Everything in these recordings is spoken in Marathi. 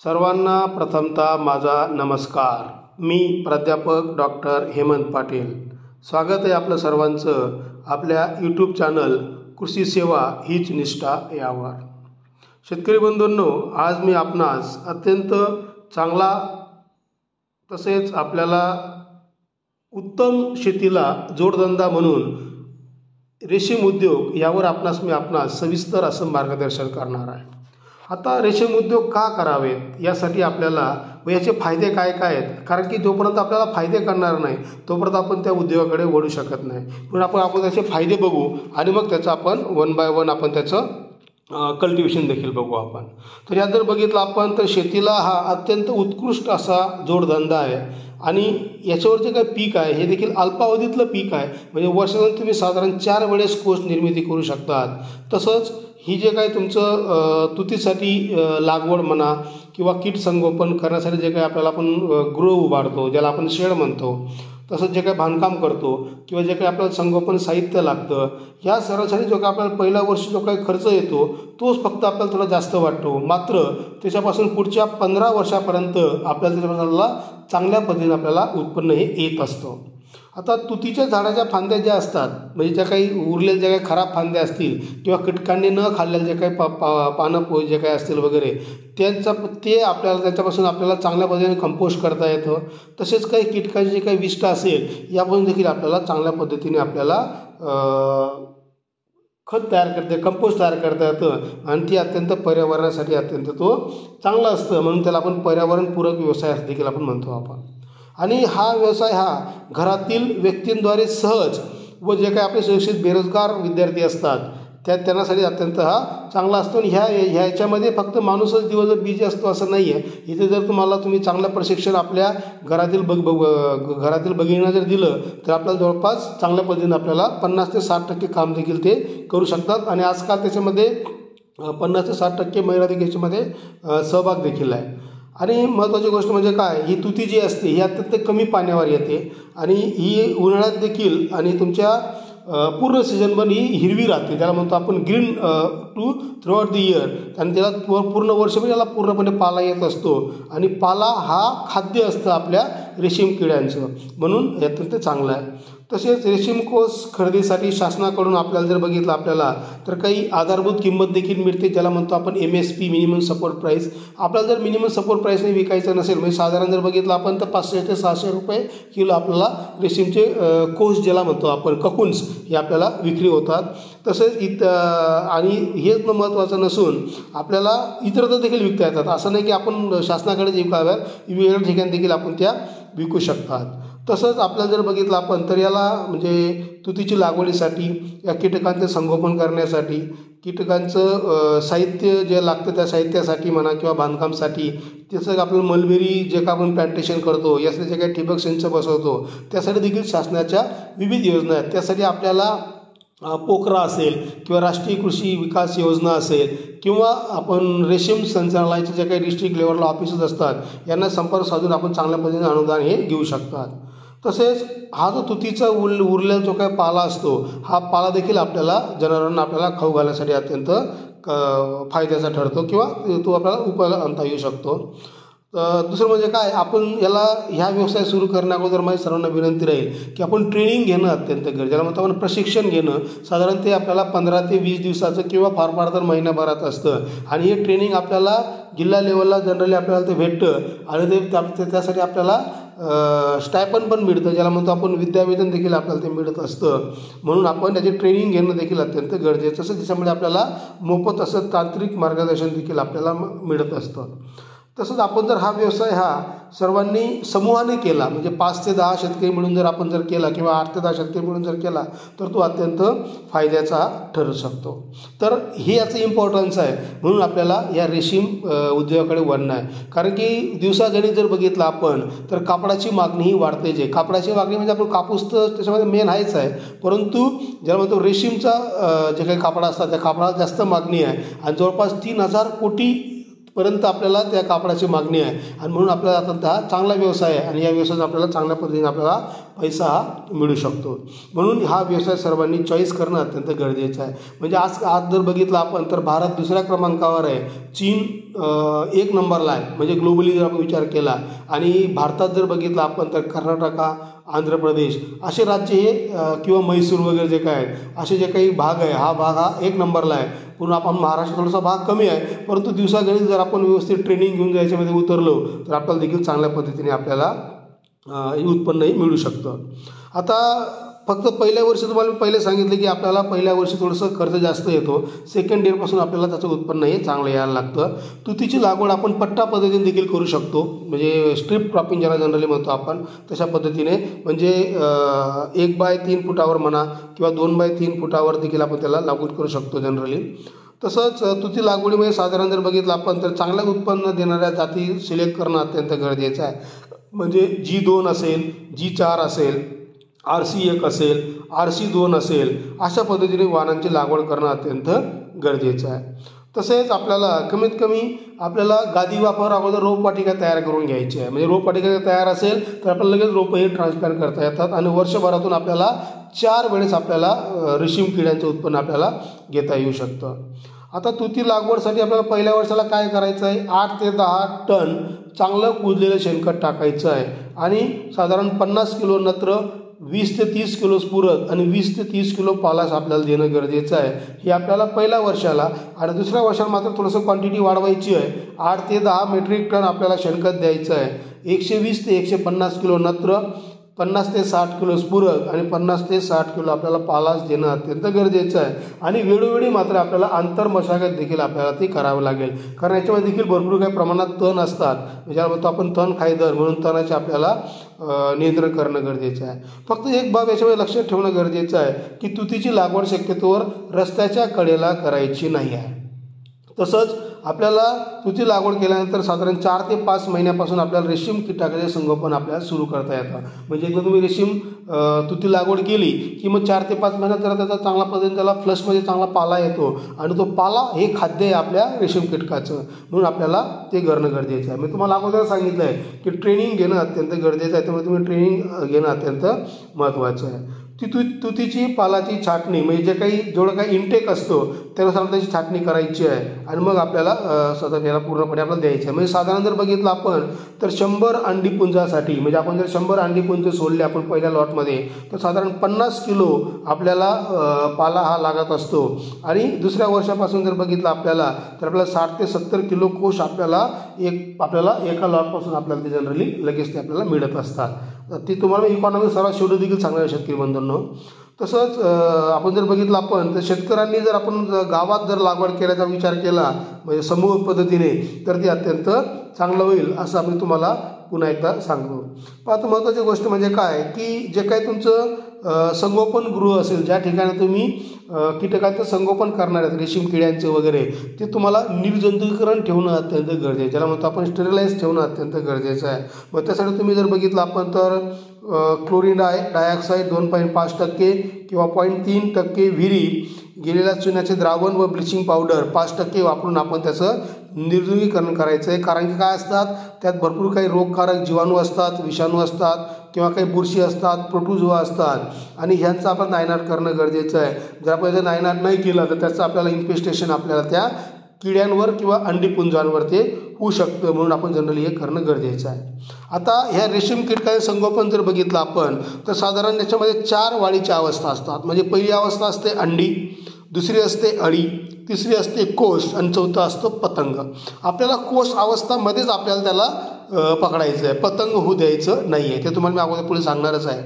सर्वांना प्रथमतः माझा नमस्कार। मी प्राध्यापक डॉक्टर हेमंत पाटील। स्वागत आहे आपलं सर्वांचं आपल्या यूट्यूब चॅनल कृषी सेवा हीच निष्ठा यावर। शेतकरी बंधूंनो, आज मी आपणास अत्यंत चांगला तसेच आपल्याला उत्तम शेतीला जोडधंदा म्हणून रेशीम उद्योग यावर आपणास सविस्तर असं मार्गदर्शन करणार आहे। आता रेशीम उद्योग का करावेत यासाठी आपल्याला व याचे फायदे काय काय आहेत, कारण की जोपर्यंत आपल्याला फायदे करणार नाही तोपर्यंत आपण त्या उद्योगाकडे वळू शकत नाही। पण आपण त्याचे फायदे बघू आणि मग त्याचं आपण वन बाय वन आपण त्याचं कल्टिवेशन देखील बघू आपण। तर यात जर बघितलं आपण तर शेतीला हा अत्यंत उत्कृष्ट असा जोडधंदा आहे आणि याच्यावर जे काही पीक आहे हे देखील अल्पावधीतलं पीक आहे, म्हणजे वर्षातून तुम्ही साधारण 4 वेळेस कोष निर्मिती करू शकतात। तसंच ही जे काही तुमचं तुतीसाठी लागवड म्हणा किंवा कीट संगोपन करण्यासाठी जे काही आपल्याला आपण गृह उभारतो ज्याला आपण शेड म्हणतो, तसंच जे काही बांधकाम करतो किंवा जे काही आपल्याला संगोपन साहित्य लागतं, ह्या सर्वांसाठी जो काही आपल्याला पहिल्या वर्षी जो काही खर्च येतो तोच फक्त आपल्याला थोडा जास्त वाटतो, मात्र त्याच्यापासून पुढच्या 15 वर्षापर्यंत आपल्याला त्याच्यापासून चांगल्या पद्धतीने आपल्याला उत्पन्न हे येत असतं। आता तुतीच्या झाडाच्या फांद्या ज्या असतात, म्हणजे ज्या काही उरलेल्या ज्या काही खराब फांद्या असतील किंवा कीटकांनी न खाल्लेले जे काही पानं जे काही असतील वगैरे ते आपल्याला त्याच्यापासून आपल्याला चांगल्या पद्धतीने कंपोस्ट करता येतं। तसेच काही कीटकांची जे काही विष्ठ असेल यापासून देखील आपल्याला चांगल्या पद्धतीने आपल्याला खत तयार करता कंपोस्ट तयार करता येतं आणि ती अत्यंत पर्यावरणासाठी अत्यंत तो चांगला असतं, म्हणून त्याला आपण पर्यावरणपूरक व्यवसाय असं देखील आपण म्हणतो आपण। आणि हा व्यवसाय हा घरातील व्यक्तींद्वारे सहज व जे काही आपले सुशिक्षित बेरोजगार विद्यार्थी असतात त्यांच्यासाठी अत्यंत हा चांगला असतो। आणि ह्याच्यामध्ये फक्त माणूसच दिवसभर बिझी असतो असं नाही आहे। इथे जर तुम्ही चांगलं प्रशिक्षण आपल्या घरातील भगिनींना जर दिलं तर आपल्याला जवळपास चांगल्या पद्धतीने आपल्याला 50 ते 60% काम देखील ते करू शकतात। आणि आजकाल त्याच्यामध्ये 50 ते 60% महिला देखील याच्यामध्ये सहभाग देखील आहे। आणि महत्त्वाची गोष्ट म्हणजे काय, ही तुती जी असते ही अत्यंत कमी पाण्यावर येते आणि ही उन्हाळ्यात देखील आणि तुमच्या पूर्ण सीझनभर ही हिरवी राहते, त्याला म्हणतो आपण green through out the year. आणि त्याला पूर्ण वर्षभर याला पूर्णपणे पाला येत असतो आणि पाला हा खाद्य असतं आपल्या रेशीम किड्यांचं, म्हणून अत्यंत चांगलं आहे। तसेच रेशीम कोष खरेदीसाठी शासनाकडून आपल्याला जर बघितलं आपल्याला तर काही आधारभूत किंमत देखील मिळते, ज्याला म्हणतो आपण MSP मिनिमम सपोर्ट प्राईस। आपल्याला जर मिनिमम सपोर्ट प्राईसने विकायचं नसेल, म्हणजे साधारण जर बघितलं आपण तर 500 ते 600 रुपये किलो आपल्याला रेशीमचे कोष ज्याला म्हणतो आपण ककुन्स हे आपल्याला विक्री होतात। तसेच आणि हेच महत्त्वाचं नसून आपल्याला इतरत्र देखील विकता येतात, असं नाही की आपण शासनाकडे विकाव्यात, वेगवेगळ्या ठिकाणी देखील आपण त्या विकू शकतात। तसंच आपल्याला जर बघितलं आपण तर याला म्हणजे तुतीची लागवडीसाठी या कीटकांचं संगोपन करण्यासाठी कीटकांचं साहित्य जे लागतं त्या साहित्यासाठी म्हणा किंवा बांधकामसाठी, तसंच आपलं मलबेरी जे का आपण प्लांटेशन करतो यासाठी जे काही ठिबक सिंचन बसवतो त्यासाठी देखील शासनाच्या विविध योजना आहेत। त्यासाठी आपल्याला पोखरा असेल किंवा राष्ट्रीय कृषी विकास योजना असेल किंवा आपण रेशीम संचालनालयाचे जे काही डिस्ट्रिक्ट लेवलला ऑफिसेस असतात यांना संपर्क साधून आपण चांगल्या पद्धतीने अनुदान हे घेऊ शकतात। तसेच हा जो तुतीचा उरलेला जो काही पाला असतो हा पाला देखील आपल्याला जनावरांना आपल्याला खाऊ घालण्यासाठी अत्यंत फायद्याचा ठरतो किंवा तो आपल्याला उपयोगाला आणता येऊ शकतो। दुसरं म्हणजे काय, आपण ह्या व्यवसाय सुरू करण्याअगोदर माझी सर्वांना विनंती राहील की आपण ट्रेनिंग घेणं अत्यंत गरजेचं, म्हणतो आपण प्रशिक्षण घेणं साधारण ते आपल्याला 15 ते 20 दिवसाचं किंवा फार तर महिन्याभरात असतं। आणि हे ट्रेनिंग आपल्याला जिल्हा लेवलला जनरली आपल्याला ते भेटतं आणि त्यासाठी आपल्याला स्टायपन पण मिळतं, ज्याला म्हणतो आपण विद्यावेतन देखील आपल्याला ते मिळत असतं, म्हणून आपण त्याचे ट्रेनिंग घेणं देखील अत्यंत गरजेचं असतं, ज्याच्यामुळे आपल्याला मोफत असं तांत्रिक मार्गदर्शन देखील आपल्याला मिळत असतं। तसंच आपण जर हा व्यवसाय हा सर्वांनी समूहाने केला, म्हणजे 5 ते 10 शेतकरी मिळून जर आपण जर केला किंवा 8 ते 10 शेतकरी मिळून जर केला तर तो अत्यंत फायद्याचा ठरू शकतो। तर हे याचं इम्पॉर्टन्स आहे, म्हणून आपल्याला या रेशीम उद्योगाकडे वळणं आहे। कारण की दिवसागणिक जर बघितलं आपण तर कापडाची मागणी ही वाढते। जे कापडाची मागणी म्हणजे आपण कापूस तर त्याच्यामध्ये मेन आहेच आहे, परंतु ज्याला म्हणतो रेशीमचा जे काही कापड असतात त्या कापडाला जास्त मागणी आहे आणि जवळपास 3000 कोटी पर्यंत आपल्याला त्या कापडाची मागणी आहे आणि म्हणून आपल्याला आता हा चांगला व्यवसाय आहे आणि या व्यवसायात आपल्याला चांगल्या पद्धतीने आपल्याला पैसा हा मिळू शकतो। म्हणून हा व्यवसाय सर्वांनी चॉईस करणं अत्यंत गरजेचं आहे। म्हणजे आज जर बघितलं आपण तर भारत दुसऱ्या क्रमांकावर आहे, चीन एक नंबरला आहे, म्हणजे ग्लोबली जर आपण विचार केला. आणि भारतात जर बघितलं आपण तर कर्नाटक, आंध्र प्रदेश असे राज्य हे किंवा म्हैसूर वगैरे जे काय आहेत असे जे काही भाग आहे, हा भाग हा एक नंबरला आहे. पूर्ण आपण महाराष्ट्र थोडासा भाग कमी आहे, परंतु दिवसागणिक जर आपण व्यवस्थित ट्रेनिंग घेऊन याच्यामध्ये उतरलो तर आपल्याला देखील चांगल्या पद्धतीने आपल्याला उत्पन्नही मिळू शकतं. आता फक्त पहिल्या वर्षी तुम्हाला मी पहिले सांगितले की आपल्याला पहिल्या वर्षी थोडंसं खर्च जास्त येतो. सेकंड इयरपासून आपल्याला त्याचं उत्पन्न हे चांगलं यायला लागतं. तुतीची लागवड आपण पट्टा पद्धतीने देखील करू शकतो, म्हणजे स्ट्रीप क्रॉपिंग ज्याला जनरली म्हणतो आपण, तशा पद्धतीने म्हणजे 1x3 फुटावर म्हणा किंवा 2x3 फुटावर देखील आपण त्याला लागवड करू शकतो जनरली. तसंच तुती लागवडीमध्ये साधारण जर बघितलं आपण तर चांगलं उत्पन्न देणाऱ्या जाती सिलेक्ट करणं अत्यंत गरजेचं आहे. म्हणजे G2 असेल, G4 असेल, RC1 असेल, RC2 असेल, अशा पद्धतीने वाणांची लागवड करणं अत्यंत गरजेचं आहे. तसेच आपल्याला कमीत कमी आपल्याला गादी वापर अगोदर रोपवाटिका तयार करून घ्यायची आहे. म्हणजे रोपवाटिका तयार असेल तर आपल्याला लगेच रोपं हे ट्रान्सप्लांट करता येतात आणि वर्षभरातून आपल्याला 4 वेळेस आपल्याला रेशीम किड्यांचं उत्पन्न आपल्याला घेता येऊ शकतं. आता तुती लागवडसाठी आपल्याला पहिल्या वर्षाला काय करायचं आहे, 8 ते 10 टन चांगलं कुजलेलं शेणखत टाकायचं आहे आणि साधारण 50 किलो नत्र, 20 ते 30 किलो स्फुरद आणि 20 ते 30 किलो पालाश आपल्याला देणं गरजेचं आहे. हे आपल्याला पहिल्या वर्षाला. आणि दुसऱ्या वर्षाला मात्र थोडंसं क्वांटिटी वाढवायची आहे. 8 ते 10 मेट्रिक टन आपल्याला शेणखत द्यायचं आहे. 120 ते 150 किलो नत्र, 50 ते 60 किलो स्फुरद आणि 50 ते 60 किलो आपल्याला पालाश देणं अत्यंत गरजेचं आहे. आणि वेळोवेळी मात्र आपल्याला आंतरमशागत देखील आपल्याला ती करावी लागेल, कारण याच्यामध्ये देखील भरपूर काही प्रमाणात तण असतात. ज्यामध्ये आपण तण खायदर म्हणून तणाचे आपल्याला नियंत्रण करणं गरजेचं आहे. फक्त एक बाब याच्यामध्ये लक्षात ठेवणं गरजेचं आहे की तुतीची लागवड शक्यतोवर रस्त्याच्या कडेला करायची नाही आहे. तसंच आपल्याला तुती लागवड केल्यानंतर साधारण 4 ते 5 महिन्यापासून आपल्याला रेशीम कीटकाचे संगोपन आपल्याला सुरू करता येतं. म्हणजे एकदा तुम्ही रेशीम तुती लागवड केली की मग 4 ते 5 महिन्यात जरा त्याचा चांगला पद्धतीने त्याला फ्लशमध्ये चांगला पाला येतो आणि तो पाला हे खाद्य आहे आपल्या रेशीम कीटकाचं, म्हणून आपल्याला ते करणं गरजेचं आहे. मी तुम्हाला अगोदर सांगितलं आहे की ट्रेनिंग घेणं अत्यंत गरजेचं आहे, त्यामुळे तुम्ही ट्रेनिंग घेणं अत्यंत महत्त्वाचं आहे. तुतीची पालाची छाटणी म्हणजे जे काही जेवढं काही इनटेक असतो त्यानुसार त्याची छाटणी करायची आहे आणि मग आपल्याला सतत याला पूर्णपणे आपल्याला द्यायचं आहे. म्हणजे साधारण जर बघितलं आपण तर 100 अंडीपुंजासाठी म्हणजे आपण जर 100 अंडीपुंज सोडले आपण पहिल्या लॉटमध्ये तर साधारण 50 किलो आपल्याला पाला हा लागत असतो. आणि दुसऱ्या वर्षापासून जर बघितलं आपल्याला तर आपल्याला 60 ते 70 किलो कोश आपल्याला एका लॉटपासून आपल्याला ते जनरली लगेच ते आपल्याला मिळत असतात. ती तुम्हाला इकॉनॉमिक सर्वात शेवटी देखील चांगलं आहे शेतकरी बंधूंनो. तसंच आपण जर बघितलं आपण तर शेतकऱ्यांनी जर आपण गावात जर लागवड केल्याचा विचार केला म्हणजे समूह पद्धतीने तर ते अत्यंत चांगलं होईल असं आम्ही तुम्हाला पुन्हा एकदा सांगतो. पण आता महत्त्वाची गोष्ट म्हणजे काय की जे काही तुमचं संगोपन गृह असेल, ज्या ठिकाणी तुम्ही कीटकांचं संगोपन करणार आहेत रेशीम किड्यांचं वगैरे, ते तुम्हाला निर्जंतुकीकरण ठेवणं अत्यंत गरजेचं आहे. ज्याला म्हणतो आपण स्टेरिलाइज ठेवणं अत्यंत गरजेचं आहे. मग त्यासाठी तुम्ही जर बघितलं आपण तर क्लोरीन डायऑक्साईड 2.5% किंवा 0.3% विहिरी गेलेल्या चुन्याचे द्रावण व ब्लिचिंग पावडर 5% वापरून आपण त्याचं निर्जंतुकीकरण करायचं आहे. कारण की काय असतात त्यात भरपूर काही रोगकारक जीवाणू असतात, विषाणू असतात किंवा काही बुरशी असतात, प्रोटोझोआ असतात आणि ह्यांचं आपण नायनाट करणं गरजेचं आहे. जर आपण जर नायनाट नाही केलं तर त्याचं आपल्याला इन्फेस्टेशन आपल्याला त्या किड्यांवर किंवा अंडीपुंजांवर ते होऊ शकतं, म्हणून आपण जनरली हे करणं गरजेचं आहे. आता ह्या रेशीम कीटकाचे संगोपन जर बघितलं आपण तर साधारण त्याच्यामध्ये 4 वाढीच्या अवस्था असतात. म्हणजे पहिली अवस्था असते अंडी, दुसरी असते अळी, तिसरी असते कोश आणि चौथा असतो पतंग. आपल्याला कोश अवस्थामध्येच आपल्याला त्याला पकडायचं आहे, पतंग होऊ द्यायचं नाही आहे. ते तुम्हाला मी अगोदर पुढे सांगणारच आहे.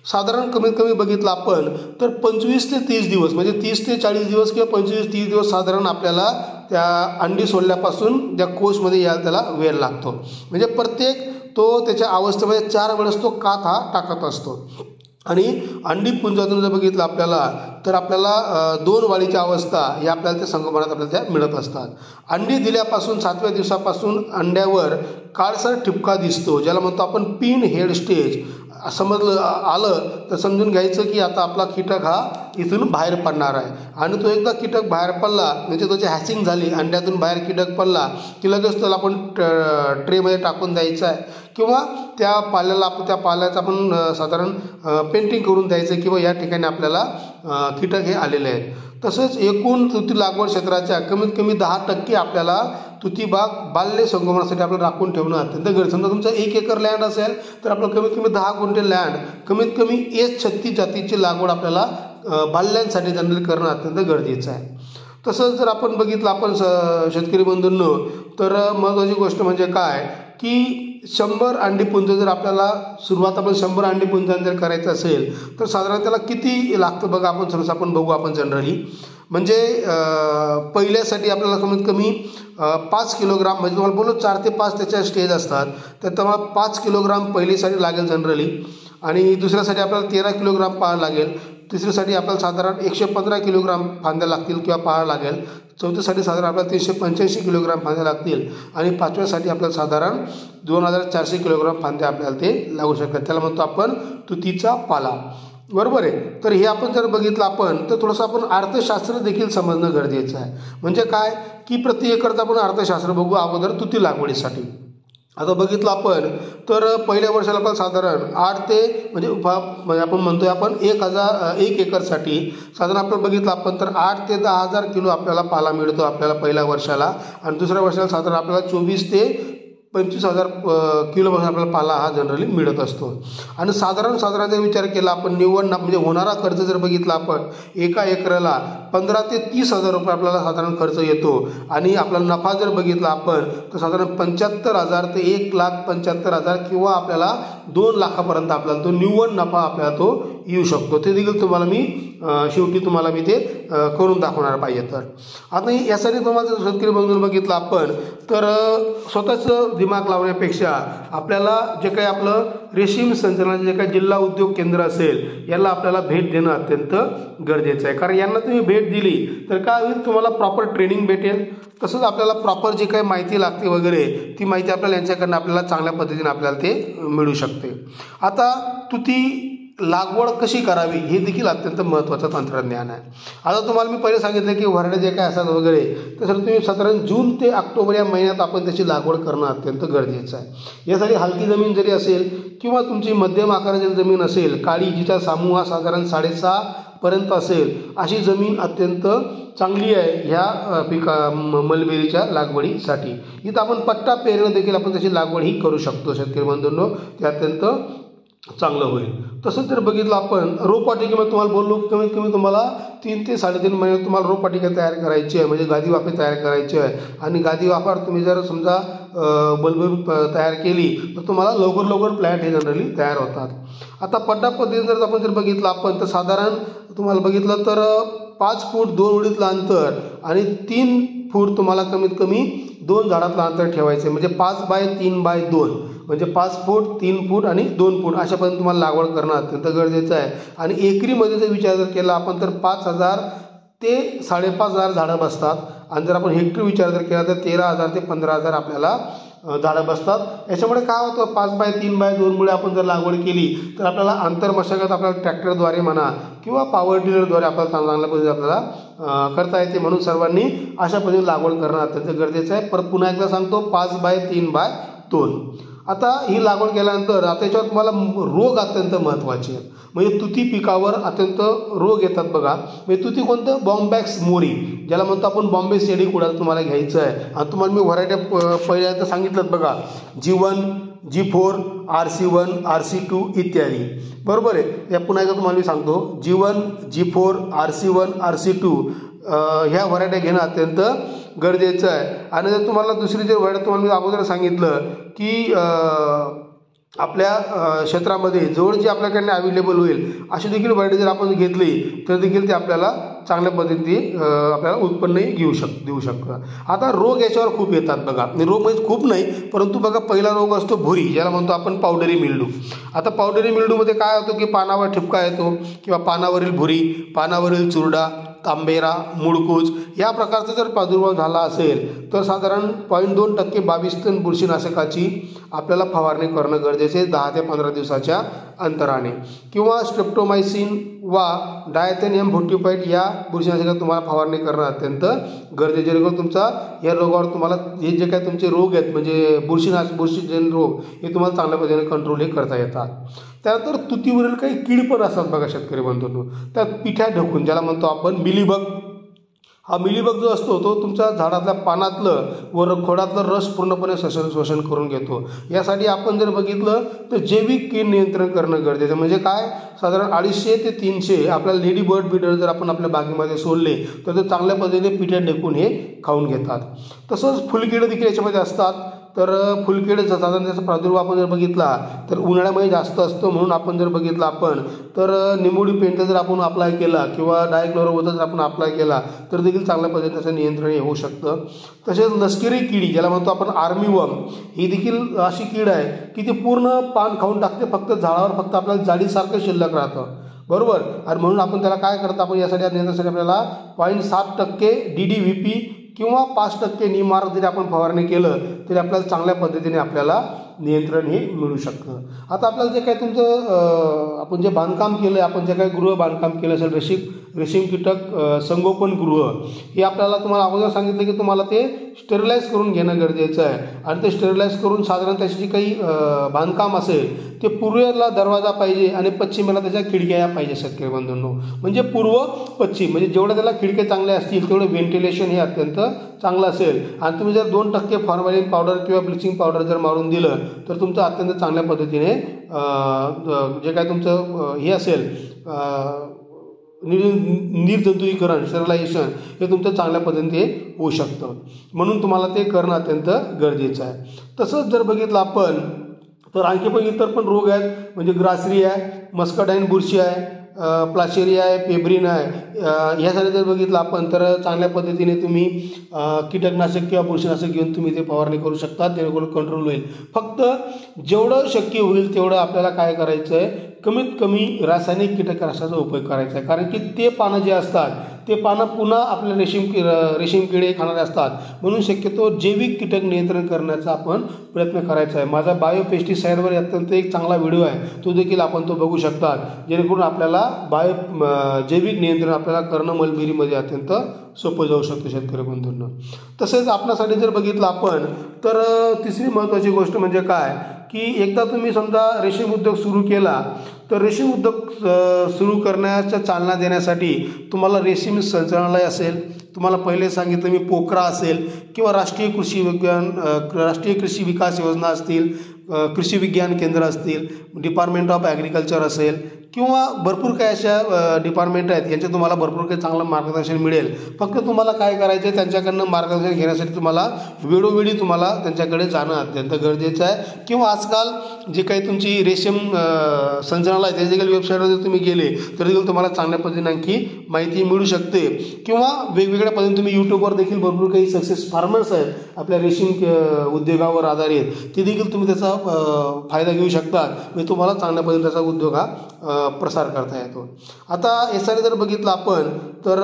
साधारण कमीत कमी बघितलं आपण तर 25 ते 30 दिवस म्हणजे 30 ते 40 दिवस किंवा 25-30 दिवस साधारण आपल्याला त्या अंडी सोडल्यापासून त्या कोशमध्ये यायला त्याला वेळ लागतो. म्हणजे प्रत्येक तो त्याच्या अवस्थेमध्ये 4 वेळेस तो कात हा टाकत असतो. आणि अंडीपुंजातून जर बघितलं आपल्याला तर आपल्याला 2 वाढीच्या अवस्था या आपल्याला त्या संगोपनात आपल्याला त्या मिळत असतात. अंडी दिल्यापासून 7व्या दिवसापासून अंड्यावर काळसर ठिपका दिसतो, ज्याला म्हणतो आपण पिन हेड स्टेज. समजलं आलं तर समजून घ्यायचं की आता आपला कीटक हा इथून बाहेर पडणार आहे. आणि तो एकदा कीटक बाहेर पडला म्हणजे त्याची हॅचिंग झाली, अंड्यातून बाहेर कीटक पडला की लगेच त्याला आपण ट्रेमध्ये टाकून द्यायचं आहे किंवा त्या पाल्याचं आपण साधारण पेंटिंग करून द्यायचं किंवा या ठिकाणी आपल्याला कीटक हे आलेले आहेत. तसंच एकूण तुती लागवड क्षेत्राच्या कमीत कमी 10% आपल्याला तुती बाग बाल्य संगोपनासाठी आपल्याला राखून ठेवणं अत्यंत गरजेचं. समजा तुमचा 1 एकर लँड असेल तर आपलं कमीत कमी 10 गुंठे लँड कमीत कमी S36 जातीची लागवड आपल्याला बाल्यांसाठी जनरली करणं अत्यंत गरजेचं आहे. तसंच जर आपण बघितलं आपण शेतकरी बंधूंनो तर महत्त्वाची गोष्ट म्हणजे काय की 100 अंडीपुंज जर आपल्याला सुरुवात आपण 100 अंडीपुंजांनी जर करायचं असेल तर साधारण त्याला किती लागतं बघा. आपण सर्वच आपण बघू आपण जनरली म्हणजे पहिल्यासाठी आपल्याला कमीत कमी 5 किलोग्राम म्हणजे तुम्हाला बोललो 4 ते 5 त्याच्या स्टेज असतात तर तुम्हाला 5 किलोग्राम पहिलीसाठी लागेल जनरली आणि दुसऱ्यासाठी आपल्याला 13 किलोग्राम पाळ लागेल. तिसरीसाठी आपल्याला साधारण 115 किलोग्राम फांद्या लागतील किंवा पाळ लागेल. चौथीसाठी साधारण आपल्याला 385 किलोग्राम फांद्या लागतील आणि पाचव्यासाठी आपल्याला साधारण 2400 किलोग्राम फांद्या आपल्याला ते लागू शकतात. त्याला म्हणतो आपण तुतीचा पाला. बरोबर आहे. तर हे आपण जर बघितलं आपण तर थोडंसं आपण अर्थशास्त्र देखील समजणं गरजेचं आहे. म्हणजे काय की प्रति एकरचं आपण अर्थशास्त्र बघू अगोदर तुती लागवडीसाठी. आता बघितलं आपण तर पहिल्या वर्षाला आपल्याला साधारण 8 ते म्हणजे आपण म्हणतोय आपण 1 एकरसाठी साधारण आपण बघितलं आपण तर 8 ते 10,000 किलो आपल्याला पाला मिळतो आपल्याला पहिल्या वर्षाला आणि दुसऱ्या वर्षाला साधारण आपल्याला 24 ते 25,000 किलोपासून आपल्याला पाला हा जनरली मिळत असतो. आणि साधारण जर विचार केला आपण निव्वळ म्हणजे होणारा खर्च जर बघितला आपण 1 एकराला 15 ते 30,000 रुपये आपल्याला साधारण खर्च येतो आणि आपला नफा जर बघितला आपण तर साधारण 75,000 ते 1,75,000 किंवा आपल्याला 2 लाखापर्यंत आपल्याला तो निव्वळ नफा आपल्याला तो येऊ शकतो. ते देखील तुम्हाला मी शेवटी तुम्हाला मी ते करून दाखवणार पाहिजे. तर आता यासाठी तुम्हाला जर शेतकरी बंधूंनो बघितलं आपण तर स्वतःचं दिमाग लावण्यापेक्षा आपल्याला जे काही आपलं रेशीम संचालनाचे जे काही जिल्हा उद्योग केंद्र असेल याला आपल्याला भेट देणं अत्यंत गरजेचं आहे. कारण यांना तुम्ही भेट दिली तर काय होईल तुम्हाला प्रॉपर ट्रेनिंग भेटेल. तसंच आपल्याला प्रॉपर जी काही माहिती लागते वगैरे ती माहिती आपल्याला यांच्याकडनं आपल्याला चांगल्या पद्धतीने आपल्याला ते मिळू शकते. आता तुती लागवड कशी करावी हे देखील अत्यंत महत्त्वाचं तंत्रज्ञान आहे. आता तुम्हाला मी पहिले सांगितलं की व्हरायटी जे काय असतात वगैरे तर तुम्ही साधारण जून ते ऑक्टोबर या महिन्यात आपण त्याची लागवड करणं अत्यंत गरजेचं आहे. यासाठी हलकी जमीन जरी असेल किंवा तुमची मध्यम आकाराची जमीन असेल काळी जिचा समूह साधारण 6.5 पर्यंत असेल अशी जमीन अत्यंत चांगली आहे ह्या मलबेरीच्या लागवडीसाठी. इथं आपण पट्टा पेरणं देखील आपण त्याची लागवड ही करू शकतो शेतकरी बंधूंनो. ते अत्यंत चांगलं होईल. तसंच जर बघितलं आपण रोपवाटिकेमध्ये तुम्हाला बोललो कमीत कमी तुम्हाला 3 ते 3.5 महिन्यात तुम्हाला रोपवाटिका तयार करायची आहे म्हणजे गादी वाफे तयार करायची आहे. आणि गादी वाफार तुम्ही जर समजा बल्ब तयार केली तर तुम्हाला लवकर प्लॅन्ट हे जनरली तयार होतात. आता पट्टा पद्धतीने जर आपण बघितलं आपण तर साधारण तुम्हाला बघितलं तर 5 फूट 2 उडीतलं अंतर आणि 3 फूट तुम्हाला कमीत कमी 2 झाडातलं अंतर ठेवायचं आहे. म्हणजे 5 बाय 3 बाय 2 म्हणजे 5 फूट 3 फूट आणि 2 फूट अशा पद्धतीने तुम्हाला लागवड करणं अत्यंत गरजेचं आहे. आणि एकरीमध्ये जर विचार जर केला आपण तर 5,000 ते 5,500 झाडं बसतात. आणि जर आपण हेक्टरी विचार जर केला तर 13,000 ते 15,000 आपल्याला झाडं बसतात. याच्यामुळे काय होतं 5 बाय 3 बाय 2मुळे आपण जर लागवड केली तर आपल्याला आंतरमशागत आपल्याला ट्रॅक्टरद्वारे म्हणा किंवा पॉवर टिलरद्वारे आपल्याला चांगल्या पद्धतीने आपल्याला करता येते. म्हणून सर्वांनी अशा पद्धतीने लागवड करणं अत्यंत गरजेचं आहे. परत पुन्हा एकदा सांगतो 5 बाय 3 बाय 2. आता ही लागवड केल्यानंतर आता याच्यावर तुम्हाला रोग अत्यंत महत्त्वाचे आहेत. म्हणजे तुती पिकावर अत्यंत रोग येतात बघा. म्हणजे तुती कोणतं बॉम्बॅक्स मोरी ज्याला म्हणतो आपण बॉम्बे सेडी कुडाल तुम्हाला घ्यायचं आहे. आणि तुम्हाला मी व्हरायटी पहिल्यांदा सांगितलं बघा G1 G4 RC1 RC2 इत्यादी. बरोबर आहे. या पुन्हा एकदा तुम्हाला मी सांगतो G1 G4 RC1 RC2 ह्या व्हरायट्या घेणं अत्यंत गरजेचं आहे. आणि जर तुम्हाला दुसरी जे व्हरायटी तुम्हाला मी अगोदर सांगितलं की आपल्या क्षेत्रामध्ये जवळ जी आपल्याकडे अवेलेबल होईल अशी देखील व्हरायटी जर आपण घेतली तर देखील ते आपल्याला चांगल्या पद्धतीने आपल्याला उत्पन्नही देऊ शकतं. आता रोग याच्यावर खूप येतात बघा. रोग म्हणजे खूप नाही परंतु बघा पहिला रोग असतो भुरी ज्याला म्हणतो आपण पावडरी मिल्डू. आता पावडरी मिल्डूमध्ये काय होतं की पानावर ठिपका येतो किंवा पानावरील भुरी पानावरील चुरडा तांबेरा मुळकूज या प्रकारचा जर प्रादुर्भाव झाला असेल तर साधारण 0.2% 22 टन बुरशीनाशकाची आपल्याला फवारणी करणं गरजेचे 10 ते 15 दिवसाच्या अंतराने. किंवा स्ट्रेप्टोमायसिन वा डायथेनियम फोर्टिफाईड या बुरशीनाशकात तुम्हाला फवारणी करणं अत्यंत गरजेचे. जेणेकरून तुमचा या रोगावर तुम्हाला हे जे काही तुमचे रोग आहेत म्हणजे बुरशीजन्य रोग हे तुम्हाला चांगल्या पद्धतीने कंट्रोल हे करता येतात. त्यानंतर तुतीवरील काही कीड पण असतात बघा शेतकरी बंधूंनो. त्या पिठ्या ढकून ज्याला म्हणतो आपण मिलीबग हा मिलीबग जो असतो तो तुमच्या झाडातल्या पानातलं व खोडातलं रस पूर्णपणे शोषण करून घेतो. यासाठी आपण जर बघितलं तर जैविक कीड नियंत्रण करणं गरजेचं. म्हणजे काय, साधारण 250 ते 300 आपल्याला लेडी बर्ड बीटर जर आपण आपल्या बागेमध्ये सोडले तर ते चांगल्या पद्धतीने पिठ्या ढेकून हे खाऊन घेतात. तसंच फुलकीड देखील याच्यामध्ये असतात. तर फुलकीड साधारण त्याचा प्रादुर्भाव आपण जर बघितला तर उन्हाळ्यामध्ये जास्त असतो. म्हणून आपण जर बघितलं आपण तर निंबोडी पेंट जर आपण अप्लाय केला किंवा डायक्लोरोवोझा जर आपण अप्लाय केला तर देखील चांगल्या पद्धतीने त्याचं नियंत्रण होऊ शकतं. तसेच लष्करी किडी ज्याला म्हणतो आपण आर्मीवर्म, ही देखील अशी कीड आहे की ती पूर्ण पान खाऊन टाकते. फक्त झाडावर फक्त आपल्याला जाडीसारखं शिल्लक राहतं, बरोबर. आणि म्हणून आपण त्याला काय करतो, आपण यासाठी नियंत्रणासाठी आपल्याला 0.7% DDVP किंवा 5% नीममार्क जरी आपण फवारणी केलं तरी आपल्याला चांगल्या पद्धतीने आपल्याला नियंत्रण हे मिळू शकतं. आता आपल्याला जे काही तुमचं आपण जे बांधकाम केलं आहे, आपण जे काही गृह बांधकाम केलं असेल, रेशीम कीटक संगोपन गृह, हे आपल्याला तुम्हाला अगोदर सांगितलं की तुम्हाला ते स्टेरिलाइज करून घेणं गरजेचं आहे. आणि ते स्टेरिलाइज करून साधारण त्याची जी काही बांधकाम असेल ते पूर्वेला दरवाजा पाहिजे आणि पश्चिमेला त्याच्या खिडक्या या पाहिजे शेतकरी बंधूंनो. म्हणजे पूर्व पश्चिम, म्हणजे जेवढ्या त्याला खिडके चांगले असतील तेवढं व्हेंटिलेशन हे अत्यंत चांगलं असेल. आणि तुम्ही जर 2% फॉर्मॅलिन पावडर किंवा ब्लिचिंग पावडर जर मारून दिलं तर तुमचं अत्यंत चांगल्या पद्धतीने जे काय तुमचं हे असेल निर्जंतुकीकरण, स्टरलायझेशन, हे तुमचं चांगल्या पद्धतीने होऊ शकतं. म्हणून तुम्हाला ते करणं अत्यंत गरजेचं आहे. तसंच जर बघितलं आपण तर आणखी पण इतर पण रोग आहेत. म्हणजे ग्रासरी आहे, मस्कडाईन बुरशी आहे, प्लाशेरिया आहे, पेब्रिन आहे. ह्यासाठी जर बघितलं आपण तर चांगल्या पद्धतीने तुम्ही कीटकनाशक किंवा बुरशीनाशक घेऊन तुम्ही ते फवारणी करू शकता, जेणेकरून कंट्रोल होईल. फक्त जेवढं शक्य होईल तेवढं आपल्याला काय करायचं आहे, कमीत कमी रासायनिक कीटकनाशकाचा उपयोग करायचा आहे. कारण की ते पानं जे असतात ते पानं पुन्हा आपल्या रेशीम किडे खाणारे असतात. म्हणून शक्यतो जैविक कीटक नियंत्रण करण्याचा आपण प्रयत्न करायचा आहे. माझा बायोपेस्टिसाईडवर अत्यंत एक चांगला व्हिडिओ आहे, तो देखील आपण तो बघू शकतात, जेणेकरून आपल्याला जैविक नियंत्रण आपल्याला करणं मलबेरीमध्ये अत्यंत सोपं जाऊ शकतं शेतकरी बंधूंना. तसेच आपल्यासाठी जर बघितलं आपण तर तिसरी महत्त्वाची गोष्ट म्हणजे काय की एकदा तुम्ही समजा रेशीम उद्योग सुरू केला तर रेशीम उद्योग सुरू करण्याच्या चालना देण्यासाठी तुम्हाला रेशीम संचालनालय असेल, तुम्हाला पहिले सांगितलं मी पोखरा असेल किंवा राष्ट्रीय कृषी विकास योजना असतील, कृषी विज्ञान केंद्र असतील, डिपार्टमेंट ऑफ ॲग्रिकल्चर असेल किंवा भरपूर काही अशा डिपार्टमेंट आहेत, यांचे तुम्हाला भरपूर काही चांगलं मार्गदर्शन मिळेल. फक्त तुम्हाला काय करायचं आहे, त्यांच्याकडनं मार्गदर्शन घेण्यासाठी तुम्हाला वेळोवेळी तुम्हाला त्यांच्याकडे जाणं अत्यंत गरजेचं आहे. किंवा आजकाल जे काही तुमची रेशीम संचालनालय त्याच्या देखील वेबसाईटवर जर तुम्ही गेले तर देखील तुम्हाला चांगल्या पद्धतीने आणखी माहिती मिळू शकते. किंवा वेगवेगळ्या पद्धतीने तुम्ही यूट्यूबवर देखील भरपूर काही सक्सेस फार्मर्स आहेत आपल्या रेशीम उद्योगावर आधारित, ते देखील तुम्ही त्याचा फायदा घेऊ शकतात. म्हणजे तुम्हाला चांगल्या पद्धतीने त्याचा उद्योग हा प्रसार करता येतो. आता यासाठी जर बघितलं आपण तर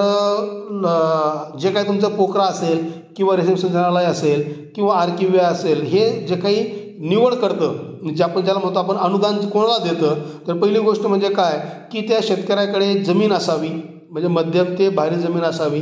जे काही तुमचं पोखरा असेल किंवा रेशीम संचालनालय असेल किंवा आर्किव्या असेल, हे जे काही निवड करतं, जे आपण ज्याला म्हणतो आपण अनुदान कोणाला देतं, तर पहिली गोष्ट म्हणजे काय की त्या शेतकऱ्याकडे जमीन असावी, म्हणजे मध्यम ते भारी जमीन असावी.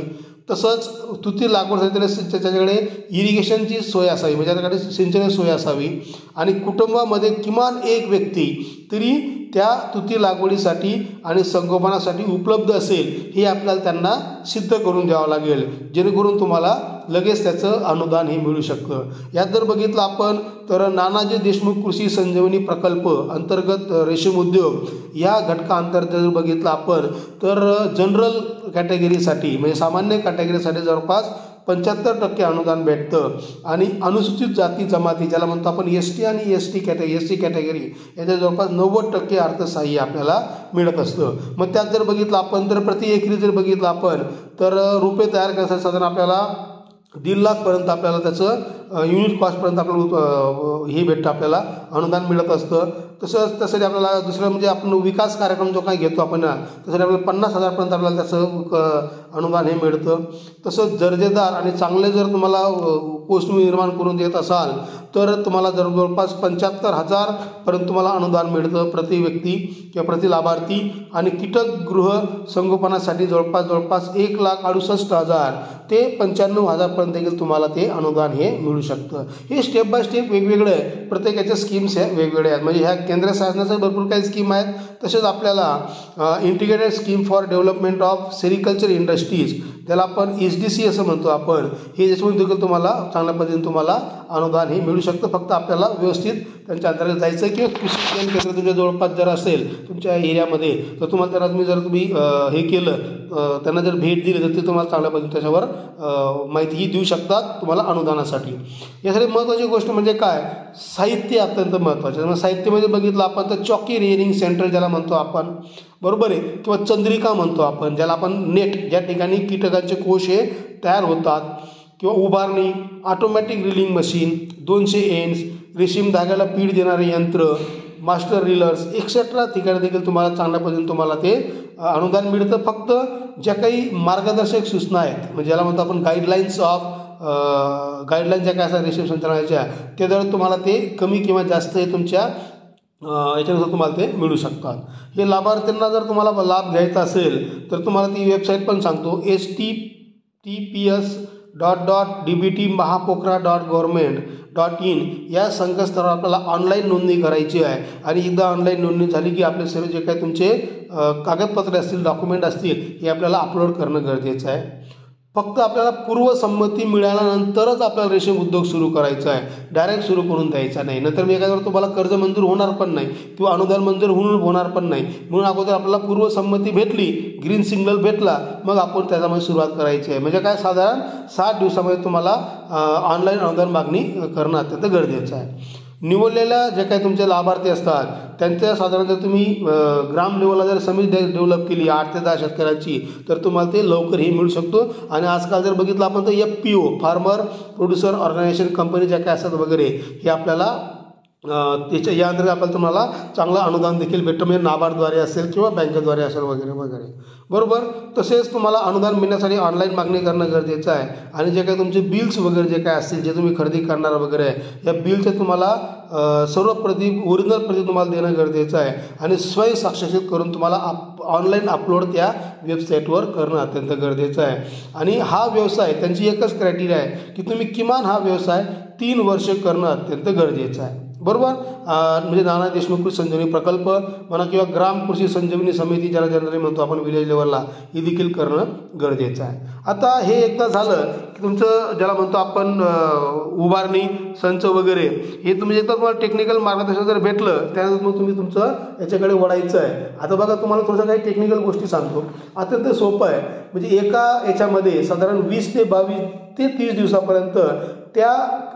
तसंच तुती लागवडीसाठी त्याच्याकडे इरिगेशनची सोय असावी, म्हणजे त्याच्याकडे सिंचनाची सोय असावी. आणि कुटुंबामध्ये किमान एक व्यक्ती तरी त्या तुती लागवडीसाठी आणि संगोपनासाठी उपलब्ध असेल, हे आपल्याला त्यांना सिद्ध करून द्यावं लागेल, जेणेकरून तुम्हाला लगेच त्याचं अनुदान हे मिळू शकतं. यात जर बघितलं आपण तर नानाजी देशमुख कृषी संजीवनी प्रकल्प अंतर्गत रेशीम उद्योग या घटकाअंतर्गत जर बघितलं आपण तर जनरल कॅटेगरीसाठी म्हणजे सामान्य कॅटेगरीसाठी जवळपास 75% अनुदान भेटतं. आणि अनुसूचित जाती जमाती ज्याला म्हणतो आपण ST आणि SC कॅटेगरी याच्या जवळपास 90% अर्थसहाय्य आपल्याला मिळत असतं. मग त्यात जर बघितलं आपण तर प्रति एकरी जर बघितलं आपण तर रोपे तयार करण्यासाठी साधारण आपल्याला 1.5 लाखपर्यंत आपल्याला त्याचं युनिट कॉस्टपर्यंत आपल्याला हे भेटतं, आपल्याला अनुदान मिळत असतं. तसंच आपल्याला दुसरं म्हणजे आपण विकास कार्यक्रम जो काही घेतो आपण तसं आपल्याला 50,000पर्यंत आपल्याला त्याचं अनुदान हे मिळतं. तसंच दर्जेदार आणि चांगले जर तुम्हाला पोस्ट निर्माण करून देत असाल तर तुम्हाला जवळपास 75,000पर्यंत तुम्हाला अनुदान मिळतं प्रति व्यक्ती किंवा प्रति लाभार्थी. आणि कीटकगृह संगोपनासाठी जवळपास 1,68,000 ते 95,000पर्यंत देखील तुम्हाला ते अनुदान हे मिळू मिळू शकतं. हे स्टेप बाय स्टेप वेगवेगळे आहे, प्रत्येकाच्या स्कीम्स ह्या वेगवेगळ्या आहेत. म्हणजे ह्या केंद्र शासनाच्या भरपूर काही स्कीम आहेत. तसेच आपल्याला integrated scheme for development of sericulture industries, त्याला आपण SDC असं म्हणतो आपण, हे त्याच्यामध्ये देखील तुम्हाला चांगल्या पद्धतीने तुम्हाला अनुदान हे मिळू शकतं. फक्त आपल्याला व्यवस्थित त्यांच्या अंतर्गत जायचं किंवा कृषी विज्ञान केंद्र तुमच्या जवळपास जर असेल तुमच्या एरियामध्ये, तर तुम्हाला त्यांना तुम्ही हे केलं, त्यांना जर भेट दिली तर ते तुम्हाला चांगल्या पद्धतीने त्याच्यावर माहितीही देऊ शकतात तुम्हाला अनुदानासाठी. यासाठी महत्त्वाची गोष्ट म्हणजे काय, साहित्य अत्यंत महत्त्वाचं. साहित्यामध्ये बघितलं आपण तर चॉकी रेअरिंग सेंटर ज्याला म्हणतो आपण, बरोबर आहे, किंवा चंद्रिका म्हणतो आपण, ज्याला आपण नेट, ज्या ठिकाणी कीटकांचे कोश हे तयार होतात, किंवा उभारणी, ऑटोमॅटिक रिलिंग मशीन, 200 एंड्स, रेशीम धाग्याला पीठ देणारे यंत्र, मास्टर रीलर्स एक्सेट्रा ठिकाणी देखील तुम्हाला चांगल्या पद्धतीने तुम्हाला ते अनुदान मिळतं. फक्त ज्या काही मार्गदर्शक सूचना आहेत, म्हणजे ज्याला म्हणतो आपण गाईडलाईन्स ज्या काय असतात रेशीम संचालनाच्या, त्याद्वारे तुम्हाला ते कमी किंवा जास्त हे तुमच्या याच्यानुसार तुम्हाला ते मिळू शकतात. हे लाभार्थ्यांना जर तुम्हाला लाभ घ्यायचा असेल तर तुम्हाला ती वेबसाईट पण सांगतो, https://dbtmahapokra.government.in या संकेतस्थळावर आपल्याला ऑनलाईन नोंदणी करायची आहे. आणि एकदा ऑनलाईन नोंदणी झाली की आपले सर्व जे काही तुमचे कागदपत्रे असतील, डॉक्युमेंट असतील, हे आपल्याला अपलोड करणं गरजेचं आहे. फक्त आपल्याला पूर्वसंमती मिळाल्यानंतरच आपल्याला रेशीम उद्योग सुरू करायचा आहे, डायरेक्ट सुरू करून द्यायचा नाही. नंतर मी एखाद्यावर तुम्हाला कर्ज मंजूर होणार पण नाही किंवा अनुदान मंजूर होणार पण नाही. म्हणून अगोदर आपल्याला पूर्वसंमती भेटली, ग्रीन सिग्नल भेटला, मग आपण त्याच्यामध्ये सुरुवात करायची आहे. म्हणजे काय, साधारण 7 दिवसामध्ये तुम्हाला ऑनलाईन अनुदान मागणी करणं अत्यंत गरजेचं आहे. निवडलेल्या जे काही तुमचे लाभार्थी असतात त्यांच्या साधारण जर तुम्ही ग्राम लेवलला जर समिती डेव्हलप केली 8 ते 10 शेतकऱ्यांची, तर तुम्हाला ते लवकर हे मिळू शकतो. आणि आजकाल जर बघितलं आपण तर FPO, farmer producer organisation company ज्या काय असतात वगैरे, हे आपल्याला त्याच्या या अंतर्गत आपल्याला तुम्हाला चांगलं अनुदान देखील भेटतं, म्हणजे नाबार्डद्वारे असेल किंवा बँकेद्वारे असेल वगैरे वगैरे, बरोबर. तसेच तुम्हाला अनुदान मिळण्यासाठी ऑनलाईन मागणी करणं गरजेचं आहे. आणि जे काही तुमचे बिल्स वगैरे जे काय असतील, जे तुम्ही खरेदी करणार वगैरे आहे, या बिलचे तुम्हाला सर्व प्रती, ओरिजिनल प्रती तुम्हाला देणं गरजेचं आहे. आणि स्वयंसाक्षीकृत करून तुम्हाला ऑनलाईन अपलोड त्या वेबसाईटवर करणं अत्यंत गरजेचं आहे. आणि हा व्यवसाय, त्यांची एकच क्रायटेरिया आहे की तुम्ही किमान हा व्यवसाय 3 वर्ष करणं अत्यंत गरजेचं आहे, बरोबर. म्हणजे नाना देशमुख कृषी संजीवनी प्रकल्प म्हणा किंवा ग्राम कृषी संजीवनी समिती ज्याला जनरली म्हणतो आपण विलेज लेवलला, हे देखील करणं गरजेचं आहे. आता हे एकदा झालं की तुमचं ज्याला म्हणतो आपण उभारणी, संच वगैरे, हे तुम्ही एकदा तुम्हाला टेक्निकल मार्गदर्शन जर भेटलं, त्यानंतर मग तुम्ही तुमचं याच्याकडे वळायचं आहे. आता बघा, तुम्हाला थोडंसं काही टेक्निकल गोष्टी सांगतो, अत्यंत सोपं आहे. म्हणजे एका याच्यामध्ये साधारण 20 ते 22 ते 30 दिवसापर्यंत त्या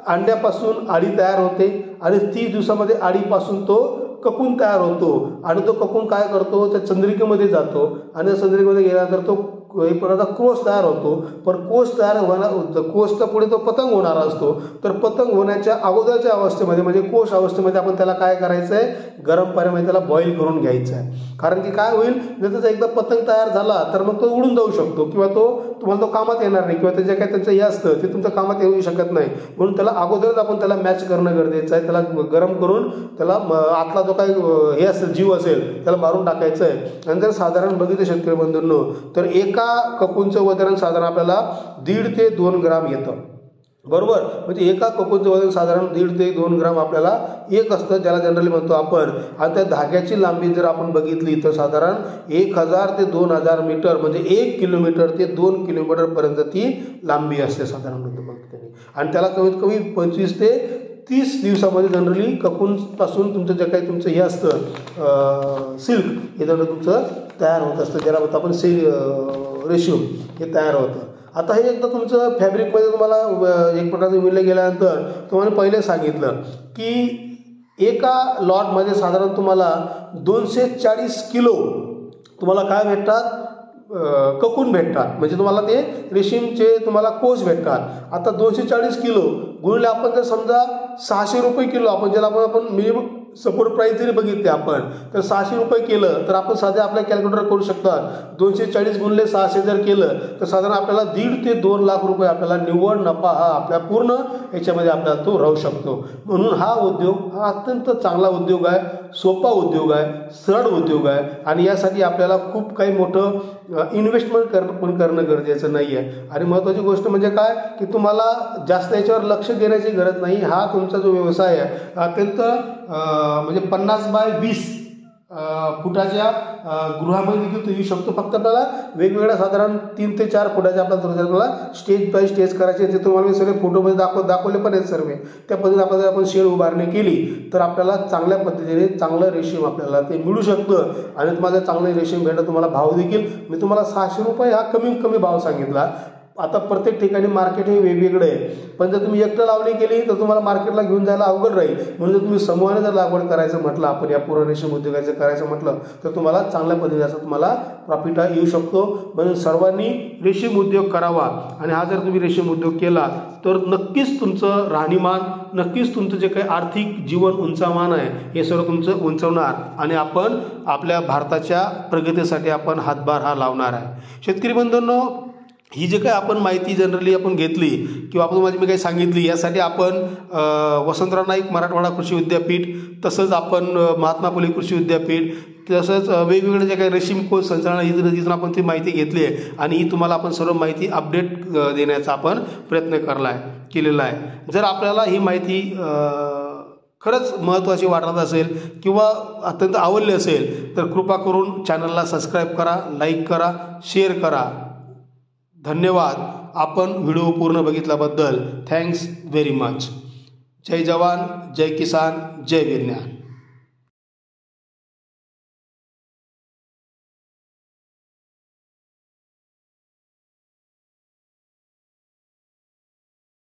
अंड्यापासून अळी तयार होते आणि 30 दिवसामध्ये अळीपासून तो ककून तयार होतो. आणि तो ककून काय करतो, त्या चंद्रिकेमध्ये जातो आणि चंद्रिकेमध्ये गेल्यानंतर तो एक प्रकारचा कोश तयार होतो. पण कोश तयार कोशच्या पुढे तो पतंग होणारा असतो. तर पतंग होण्याच्या अगोदरच्या अवस्थेमध्ये, म्हणजे कोश अवस्थेमध्ये, आपण त्याला काय करायचं आहे, गरम पाण्यामध्ये त्याला बॉईल करून घ्यायचं आहे. कारण की काय होईल, जर त्याचा एकदा पतंग तयार झाला तर मग तो उडून जाऊ शकतो किंवा तुम्हाला तो कामात येणार नाही, किंवा ते जे काही त्यांचं हे असतं ते तुमच्या कामात येऊ शकत नाही. म्हणून त्याला अगोदरच आपण त्याला मॅच करणं गरजेचं आहे. त्याला गरम करून त्याला आतला जो काही हे असेल, जीव असेल, त्याला मारून टाकायचं आहे. नंतर साधारण बघितलं शेतकरी बंधूंनो, तर एका ककूनचं वजन साधारण आपल्याला 1.5 ते 2 ग्राम येतं, बरोबर. म्हणजे एका ककूनचं वजन साधारण 1.5 ते 2 ग्राम आपल्याला एक असतं, ज्याला जनरली म्हणतो आपण. आणि त्या धाग्याची लांबी जर आपण बघितली तर साधारण 1000 ते 2000 मीटर, म्हणजे 1 किलोमीटर ते 2 किलोमीटरपर्यंत ती लांबी असते साधारण बघितली. आणि त्याला कमीत कमी 25 ते 30 दिवसामध्ये जनरली ककूनपासून तुमचं जे काही तुमचं हे असतं सिल्क, हे जर तुमचं तयार होत असतं, ज्याला म्हणतो आपण रेशो, हे तयार होतं. आता हे एकदा तुमचं फॅब्रिकमध्ये तुम्हाला एक प्रकारचं विणलं गेल्यानंतर तुम्हाला पहिले सांगितलं की एका लॉटमध्ये साधारण तुम्हाला 240 किलो तुम्हाला काय भेटतात, ककून भेटतात. म्हणजे तुम्हाला ते रेशीमचे तुम्हाला कोश भेटतात. आता 240 किलो गुणिले आपण जर समजा 600 रुपये किलो, आपण ज्याला आपण मिनिमम सपोर्ट प्राईस जरी बघितली आपण, तर 600 रुपये केलं तर आपण साध्या आपल्या कॅल्क्युलेटर करू शकतात. 240 गुणिले 600 जर केलं तर साधारण आपल्याला 1.5 ते 2 लाख रुपये आपल्याला निव्वळ नफा हा आपल्या पूर्ण याच्यामध्ये आपल्याला तो राहू शकतो. म्हणून हा उद्योग हा अत्यंत चांगला उद्योग आहे, सोपा उद्योग आहे, सरळ उद्योग आहे. आणि यासाठी आपल्याला खूप काही मोठं इन्व्हेस्टमेंट करणं गरजेचं नाही आहे. आणि महत्त्वाची गोष्ट म्हणजे काय की तुम्हाला जास्त याच्यावर लक्ष देण्याची गरज नाही. हा तुमचा जो व्यवसाय आहे अत्यंत म्हणजे 50x20 फुटाच्या गृहामध्ये देखील तो येऊ शकतो. फक्त आपल्याला वेगवेगळ्या साधारण 3 ते 4 फुटाच्या आपल्याला स्टेज बाय स्टेज करायचे. ते तुम्हाला मी सगळे फोटोमध्ये दाखवले पण आहेत सर्व. त्या पद्धतीने आपल्याला आपण शेड उभारणी केली तर आपल्याला चांगल्या पद्धतीने चांगलं रेशीम आपल्याला ते मिळू शकतं आणि तुम्हाला चांगलं रेशीम भेटलं. तुम्हाला भाव देखील मी तुम्हाला 600 रुपये हा कमीत कमी भाव सांगितला. आता प्रत्येक ठिकाणी मार्केट हे वेगवेगळे आहे, पण जर तुम्ही एकटं लावणी केली तर तुम्हाला मार्केटला घेऊन जायला अवघड राहील. म्हणून जर तुम्ही समूहाने जर लागवड करायचं म्हटलं, आपण या पूर्ण रेशीम उद्योगाचं करायचं म्हटलं तर तुम्हाला चांगल्या पद्धतीचा तुम्हाला प्रॉफिट येऊ शकतो. म्हणून सर्वांनी रेशीम उद्योग करावा आणि हा जर तुम्ही रेशीम उद्योग केला तर नक्कीच तुमचं राहणीमान, नक्कीच तुमचं जे काही आर्थिक जीवन उंचावमान आहे हे सर्व तुमचं उंचवणार आणि आपण आपल्या भारताच्या प्रगतीसाठी आपण हातभार हा लावणार आहे. शेतकरी बंधूंनो, ही जे काही आपण माहिती जनरली आपण घेतली किंवा आपण मी काही सांगितली, यासाठी आपण वसंतराव नाईक मराठवाडा कृषी विद्यापीठ, तसंच आपण महात्मा फुले कृषी विद्यापीठ, तसंच वेगवेगळे जे काही रेशीम कोष संचालनालय जिथून आपण ती माहिती घेतली आहे आणि ही तुम्हाला आपण सर्व माहिती अपडेट देण्याचा आपण प्रयत्न केलेला आहे. जर आपल्याला ही माहिती खरंच महत्त्वाची वाटत असेल किंवा अत्यंत आवडली असेल तर कृपा करून चॅनलला सबस्क्राईब करा, लाईक करा, शेअर करा. धन्यवाद. आपण व्हिडिओ पूर्ण बघितल्याबद्दल थँक्स व्हेरी मच. जय जवान, जय किसान, जय विज्ञान.